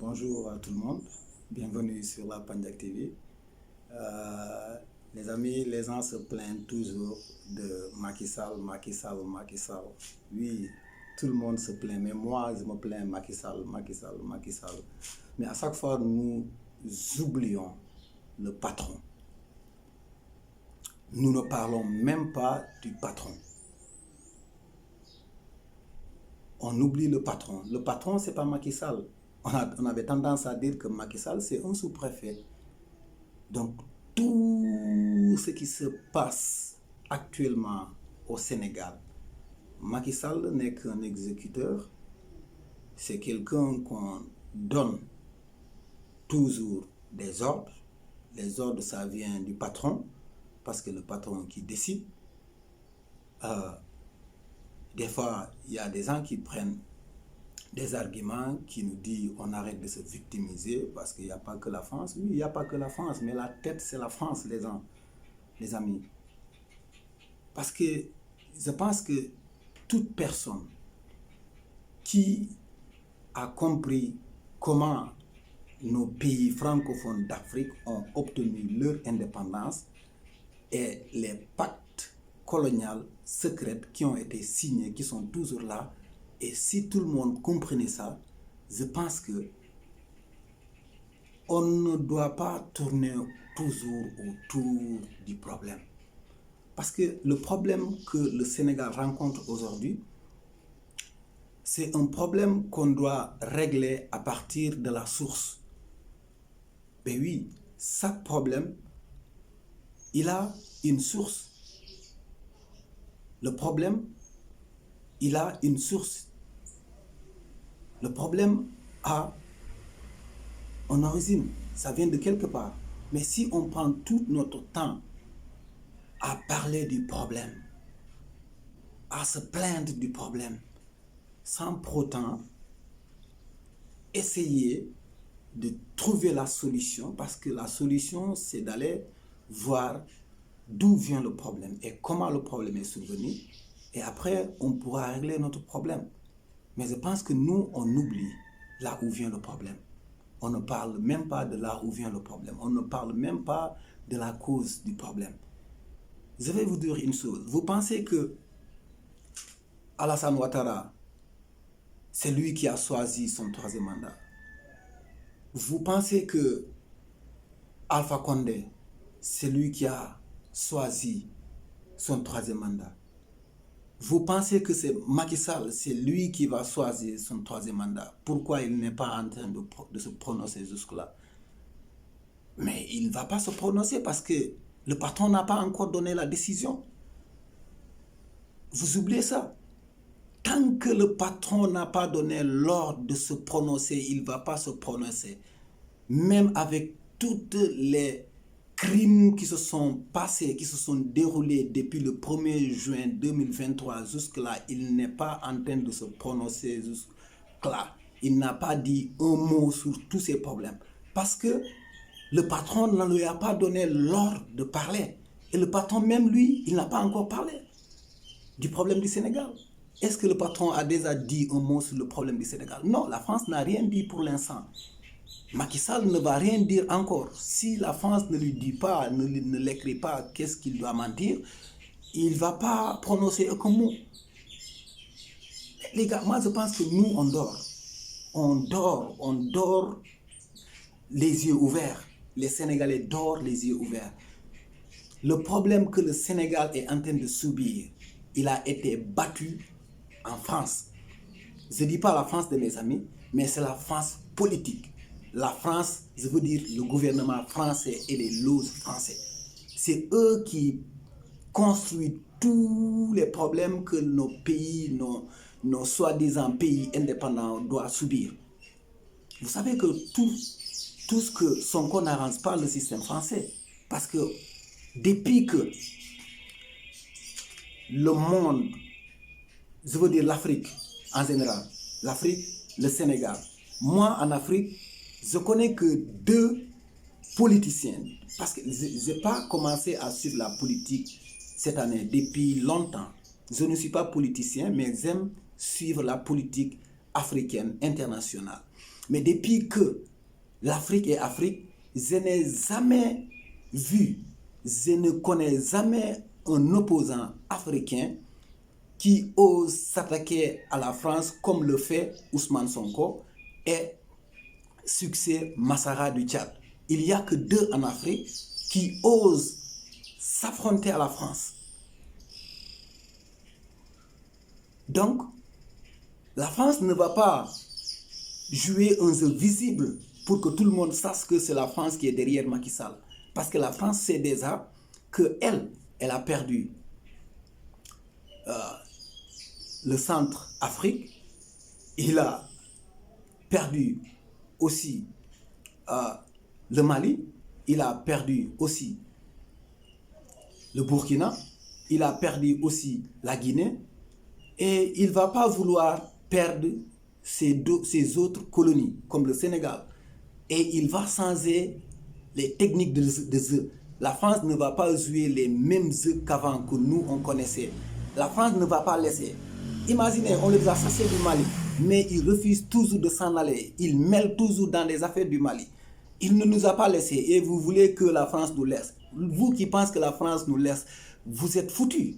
Bonjour à tout le monde, bienvenue sur la Pandiac TV. Les amis, les gens se plaignent toujours de Macky Sall, Macky Sall, Macky Sall. Oui, tout le monde se plaint, mais moi je me plains Macky Sall, Macky Sall, Macky Sall. Mais à chaque fois, nous oublions le patron. Nous ne parlons même pas du patron. On oublie le patron. Le patron, ce n'est pas Macky Sall. On avait tendance à dire que Macky Sall, c'est un sous-préfet. Donc, tout ce qui se passe actuellement au Sénégal, Macky Sall n'est qu'un exécuteur. C'est quelqu'un qu'on donne toujours des ordres. Les ordres, ça vient du patron, parce que le patron qui décide. Des fois, il y a des gens qui prennent des arguments qui nous disent on arrête de se victimiser parce qu'il n'y a pas que la France. Oui, il n'y a pas que la France, mais la tête, c'est la France, les amis. Parce que je pense que toute personne qui a compris comment nos pays francophones d'Afrique ont obtenu leur indépendance et les pactes coloniaux secrets qui ont été signés, qui sont toujours là. Et si tout le monde comprenait ça, je pense que on ne doit pas tourner toujours autour du problème. Parce que le problème que le Sénégal rencontre aujourd'hui, c'est un problème qu'on doit régler à partir de la source. Ben oui, chaque problème, il a une source. Le problème, il a une source. Le problème a une origine, ça vient de quelque part. Mais si on prend tout notre temps à parler du problème, à se plaindre du problème, sans pour autant essayer de trouver la solution, parce que la solution, c'est d'aller voir d'où vient le problème et comment le problème est survenu, et après, on pourra régler notre problème. Mais je pense que nous, on oublie là où vient le problème. On ne parle même pas de là où vient le problème. On ne parle même pas de la cause du problème. Je vais vous dire une chose. Vous pensez que Alassane Ouattara, c'est lui qui a choisi son troisième mandat? Vous pensez que Alpha Condé, c'est lui qui a choisi son troisième mandat? Vous pensez que c'est Macky Sall, c'est lui qui va choisir son troisième mandat? Pourquoi il n'est pas en train de se prononcer jusque-là? Mais il ne va pas se prononcer parce que le patron n'a pas encore donné la décision. Vous oubliez ça? Tant que le patron n'a pas donné l'ordre de se prononcer, il ne va pas se prononcer. Même avec toutes les crimes qui se sont passés, qui se sont déroulés depuis le 1er juin 2023 jusque-là, il n'est pas en train de se prononcer jusque-là. Il n'a pas dit un mot sur tous ces problèmes. Parce que le patron ne lui a pas donné l'ordre de parler. Et le patron même, lui, il n'a pas encore parlé du problème du Sénégal. Est-ce que le patron a déjà dit un mot sur le problème du Sénégal? Non, la France n'a rien dit pour l'instant. Macky Sall ne va rien dire encore. Si la France ne lui dit pas, ne l'écrit pas, qu'est-ce qu'il doit mentir, il ne va pas prononcer aucun mot. Les gars, moi je pense que nous, on dort. On dort les yeux ouverts. Les Sénégalais dorment les yeux ouverts. Le problème que le Sénégal est en train de subir, il a été battu en France. Je ne dis pas la France de mes amis, mais c'est la France politique. La France, je veux dire le gouvernement français et les loges français. C'est eux qui construisent tous les problèmes que nos pays, nos soi-disant pays indépendants doivent subir. Vous savez que tout ce que Sonko n'arrange pas le système français. Parce que depuis que le monde, je veux dire l'Afrique en général, l'Afrique, le Sénégal, moi en Afrique, je connais que 2 politiciens, parce que je n'ai pas commencé à suivre la politique cette année, depuis longtemps. Je ne suis pas politicien, mais j'aime suivre la politique africaine, internationale. Mais depuis que l'Afrique est Afrique, je n'ai jamais vu, je ne connais jamais un opposant africain qui ose s'attaquer à la France comme le fait Ousmane Sonko et succès Massara du Tchad. Il n'y a que 2 en Afrique qui osent s'affronter à la France. Donc, la France ne va pas jouer un jeu visible pour que tout le monde sache que c'est la France qui est derrière Macky Sall. Parce que la France sait déjà qu'elle a perdu le centre Afrique, il a perdu aussi le Mali, il a perdu aussi le Burkina, il a perdu aussi la Guinée, et il ne va pas vouloir perdre ces autres colonies, comme le Sénégal. Et il va changer les techniques de jeu. La France ne va pas jouer les mêmes jeux qu'avant, que nous, on connaissait. La France ne va pas laisser. Imaginez, on les a chassés du Mali, mais ils refusent toujours de s'en aller. Ils mêlent toujours dans les affaires du Mali. Il ne nous a pas laissés et vous voulez que la France nous laisse. Vous qui pensez que la France nous laisse, vous êtes foutus.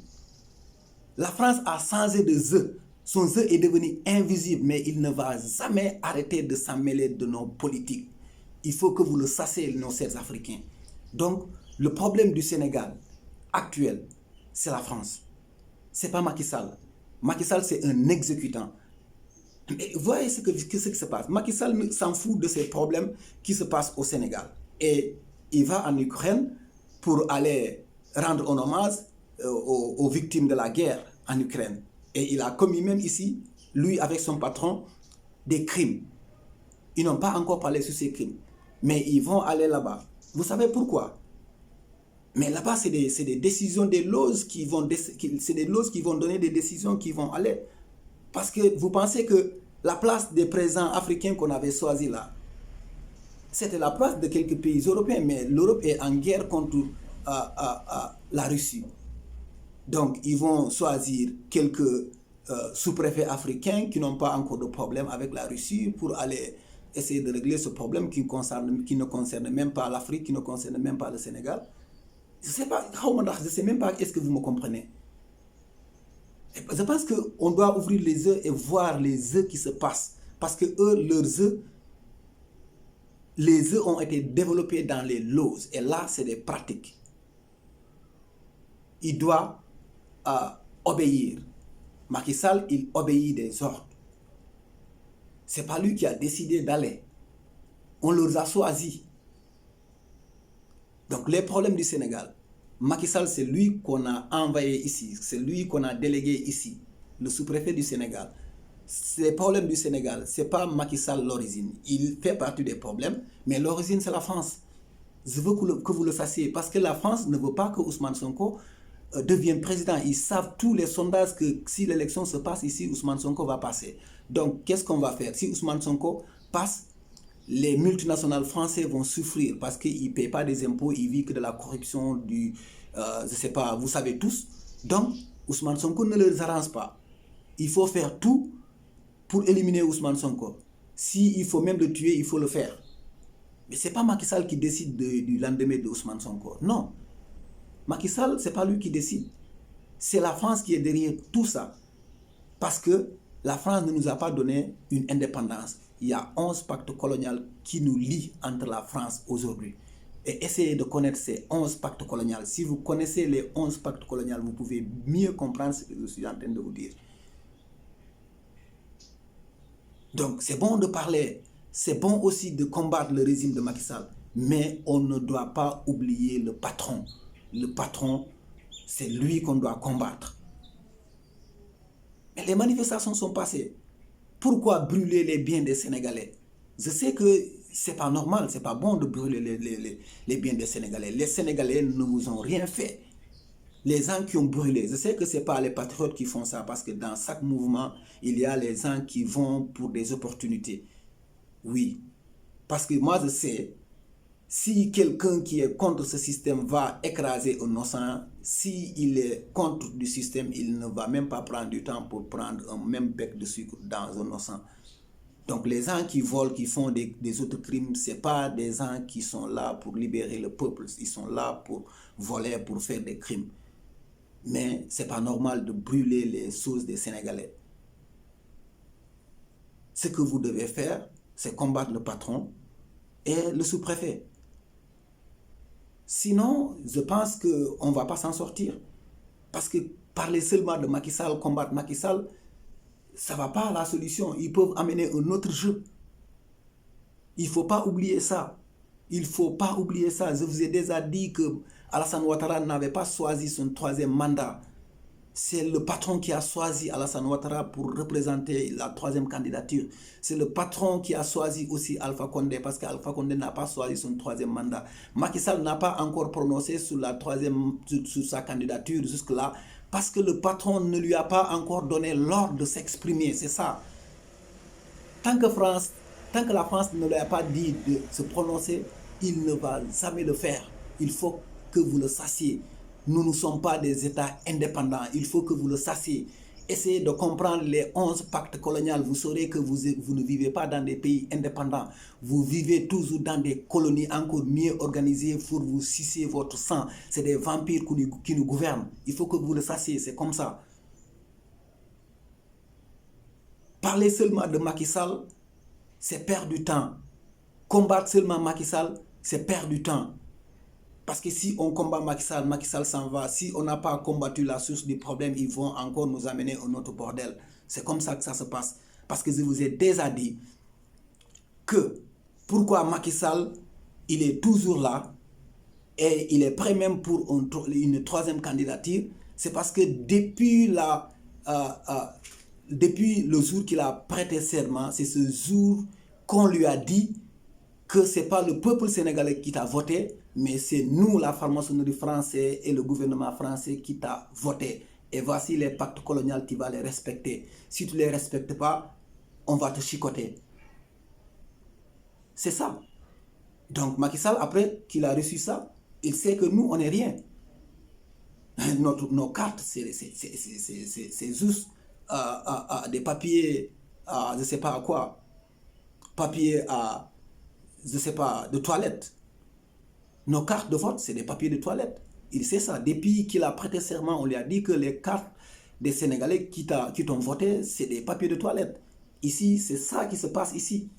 La France a changé de jeu. Son jeu est devenu invisible, mais il ne va jamais arrêter de s'en mêler de nos politiques. Il faut que vous le sachiez, nos chers Africains. Donc, le problème du Sénégal actuel, c'est la France. Ce n'est pas Macky Sall. Macky Sall, c'est un exécutant. Et voyez ce qui se passe. Macky Sall s'en fout de ces problèmes qui se passent au Sénégal. Et il va en Ukraine pour aller rendre un hommage aux victimes de la guerre en Ukraine. Et il a commis même ici, lui avec son patron, des crimes. Ils n'ont pas encore parlé sur ces crimes. Mais ils vont aller là-bas. Vous savez pourquoi? Mais là-bas, c'est des décisions des loges qui vont donner des décisions qui vont aller. Parce que vous pensez que la place des présidents africains qu'on avait choisi là, c'était la place de quelques pays européens, mais l'Europe est en guerre contre la Russie. Donc, ils vont choisir quelques sous-préfets africains qui n'ont pas encore de problème avec la Russie pour aller essayer de régler ce problème qui ne concerne même pas l'Afrique, qui ne concerne même pas le Sénégal. Je ne sais même pas, est-ce que vous me comprenez? Je pense qu'on doit ouvrir les yeux et voir les œufs qui se passent. Parce que eux, les œufs ont été développés dans les laws. Et là, c'est des pratiques. Il doit obéir. Macky Sall, il obéit des ordres. Ce n'est pas lui qui a décidé d'aller. On leur a choisis. Donc, les problèmes du Sénégal, Macky Sall, c'est lui qu'on a envoyé ici. C'est lui qu'on a délégué ici. Le sous-préfet du Sénégal. Les problèmes du Sénégal, ce n'est pas Macky Sall l'origine. Il fait partie des problèmes, mais l'origine, c'est la France. Je veux que vous le sachiez. Parce que la France ne veut pas que Ousmane Sonko devienne président. Ils savent tous les sondages que si l'élection se passe ici, Ousmane Sonko va passer. Donc, qu'est-ce qu'on va faire? Si Ousmane Sonko passe, les multinationales françaises vont souffrir parce qu'ils ne paient pas des impôts, ils vivent que de la corruption, je ne sais pas, vous savez tous. Donc, Ousmane Sonko ne les arrange pas. Il faut faire tout pour éliminer Ousmane Sonko. S'il faut même le tuer, il faut le faire. Mais ce n'est pas Macky Sall qui décide du lendemain de Ousmane Sonko. Non. Macky Sall, ce n'est pas lui qui décide. C'est la France qui est derrière tout ça. Parce que la France ne nous a pas donné une indépendance. Il y a 11 pactes coloniaux qui nous lient entre la France aujourd'hui. Et essayez de connaître ces 11 pactes coloniaux. Si vous connaissez les 11 pactes coloniaux, vous pouvez mieux comprendre ce que je suis en train de vous dire. Donc, c'est bon de parler. C'est bon aussi de combattre le régime de Macky Sall. Mais on ne doit pas oublier le patron. Le patron, c'est lui qu'on doit combattre. Mais les manifestations sont passées. Pourquoi brûler les biens des Sénégalais? Je sais que ce n'est pas normal, ce n'est pas bon de brûler les biens des Sénégalais. Les Sénégalais ne vous ont rien fait. Les gens qui ont brûlé, je sais que ce n'est pas les patriotes qui font ça, parce que dans chaque mouvement, il y a les gens qui vont pour des opportunités. Oui, parce que moi je sais, si quelqu'un qui est contre ce système va écraser un innocent, s'il est contre du système, il ne va même pas prendre du temps pour prendre un même bec de sucre dans un innocent. Donc les gens qui volent, qui font des autres crimes, ce n'est pas des gens qui sont là pour libérer le peuple. Ils sont là pour voler, pour faire des crimes. Mais ce n'est pas normal de brûler les choses des Sénégalais. Ce que vous devez faire, c'est combattre le patron et le sous-préfet. Sinon, je pense qu'on ne va pas s'en sortir. Parce que parler seulement de Macky Sall, combattre Macky Sall, ça ne va pas la solution. Ils peuvent amener un autre jeu. Il ne faut pas oublier ça. Il ne faut pas oublier ça. Je vous ai déjà dit que Alassane Ouattara n'avait pas choisi son 3e mandat. C'est le patron qui a choisi Alassane Ouattara pour représenter la 3e candidature. C'est le patron qui a choisi aussi Alpha Condé parce qu'Alpha Condé n'a pas choisi son 3e mandat. Macky Sall n'a pas encore prononcé sur sa candidature jusque-là parce que le patron ne lui a pas encore donné l'ordre de s'exprimer. C'est ça. Tant que la France ne lui a pas dit de se prononcer, il ne va jamais le faire. Il faut que vous le sachiez. Nous ne sommes pas des États indépendants. Il faut que vous le sachiez. Essayez de comprendre les 11 pactes coloniaux. Vous saurez que vous ne vivez pas dans des pays indépendants. Vous vivez toujours dans des colonies encore mieux organisées pour vous sucer votre sang. C'est des vampires qui nous gouvernent. Il faut que vous le sachiez. C'est comme ça. Parler seulement de Macky Sall, c'est perdre du temps. Combattre seulement Macky Sall, c'est perdre du temps. Parce que si on combat Macky Sall s'en va. Si on n'a pas combattu la source du problème, ils vont encore nous amener un autre bordel. C'est comme ça que ça se passe. Parce que je vous ai déjà dit que pourquoi Macky Sall, il est toujours là et il est prêt même pour une 3e candidature. C'est parce que depuis le jour qu'il a prêté serment, c'est ce jour qu'on lui a dit que ce n'est pas le peuple sénégalais qui t'a voté, mais c'est nous, la franc-maçonnerie française et le gouvernement français qui t'a voté. Et voici les pactes coloniaux, tu vas les respecter. Si tu ne les respectes pas, on va te chicoter. C'est ça. Donc Macky Sall, après qu'il a reçu ça, il sait que nous, on n'est rien. Nos cartes, c'est juste des papiers, je ne sais pas à quoi, papiers je ne sais pas, de toilette. Nos cartes de vote, c'est des papiers de toilette. Il sait ça. Depuis qu'il a prêté serment, on lui a dit que les cartes des Sénégalais qui t'ont voté, c'est des papiers de toilette. Ici, c'est ça qui se passe ici.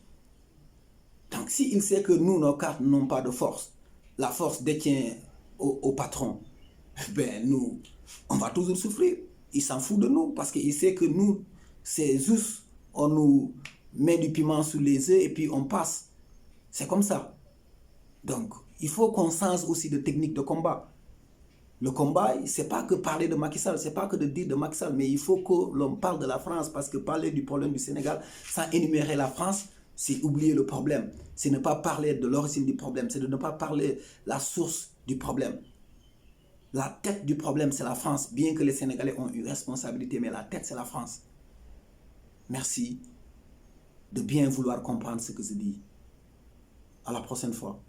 Donc, s'il sait que nous, nos cartes n'ont pas de force, la force détient au patron, ben nous, on va toujours souffrir. Il s'en fout de nous parce qu'il sait que nous, c'est juste, on nous met du piment sur les œufs et puis on passe. C'est comme ça. Donc, il faut qu'on change aussi de technique de combat. Le combat, ce n'est pas que parler de Macky Sall, ce n'est pas que de dire de Macky Sall, mais il faut que l'on parle de la France parce que parler du problème du Sénégal sans énumérer la France, c'est oublier le problème. C'est ne pas parler de l'origine du problème, c'est de ne pas parler de la source du problème. La tête du problème, c'est la France, bien que les Sénégalais ont une responsabilité, mais la tête, c'est la France. Merci de bien vouloir comprendre ce que je dis. À la prochaine fois.